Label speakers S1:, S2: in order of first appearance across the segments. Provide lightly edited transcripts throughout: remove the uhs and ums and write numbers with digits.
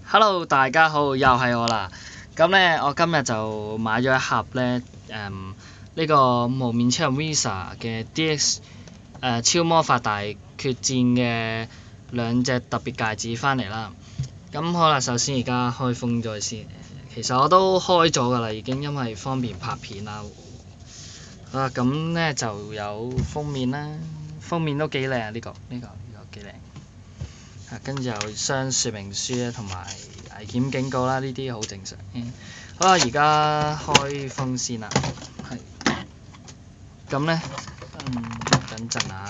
S1: Hello， 大家好，又係我啦。咁咧，我今日就買咗一盒咧，呢個無面超人 Visa 嘅 DX 超魔法大決戰嘅兩隻特別戒指翻嚟啦。咁好啦，首先而家開封咗先。其實我都開咗㗎啦，已經因為方便拍片啦。好啦，咁咧就有封面啦，封面都幾靚啊！呢個幾靚。跟住有雙說明書咧，同埋危險警告啦，呢啲好正常。好啦，而家開封先啦。係。咁咧，等陣啊。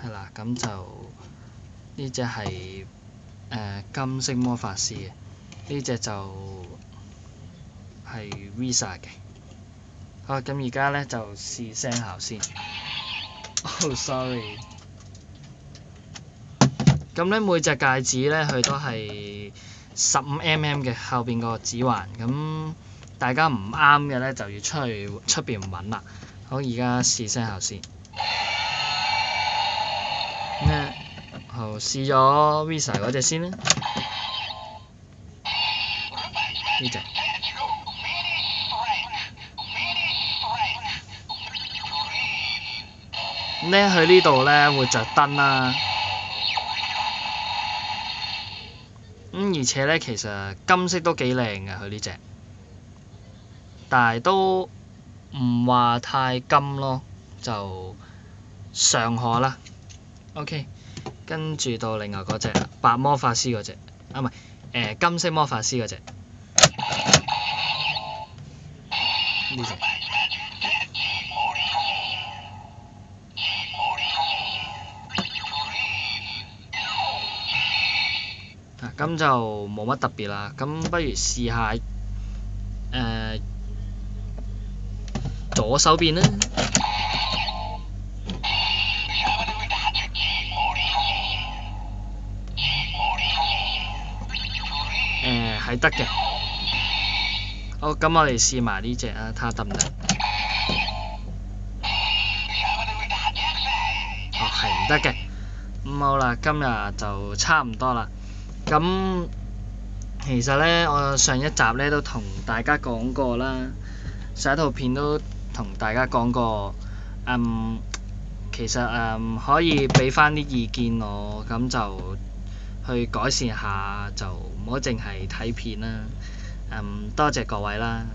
S1: 係啦，咁就呢隻係金色魔法師嘅，呢隻就係 Visa 嘅。好，咁而家咧就試聲效先。sorry。咁咧每隻戒指咧佢都係15mm 嘅後邊個指環，咁大家唔啱嘅咧就要出邊揾啦。好，而家試聲效先。好，試咗 Visa 嗰隻先啦。呢隻。咁咧佢呢度咧會着燈啦。而且咧其實金色都幾靚嘅佢呢隻，但係都唔話太金咯，就尚可啦。OK， 跟住到另外嗰隻白魔法師嗰隻，唔係金色魔法師嗰隻，呢隻。咁就冇乜特別啦，咁不如試下左手邊啦。係得嘅。好，咁我哋試埋呢隻啊，睇下得唔得？係唔得嘅。咁好啦，今日就差唔多啦。咁其實咧，我上一集咧都同大家講過啦，上一套片都同大家講過，其實可以俾翻啲意見我，咁就去改善下，就唔好淨係睇片啦。多謝各位啦。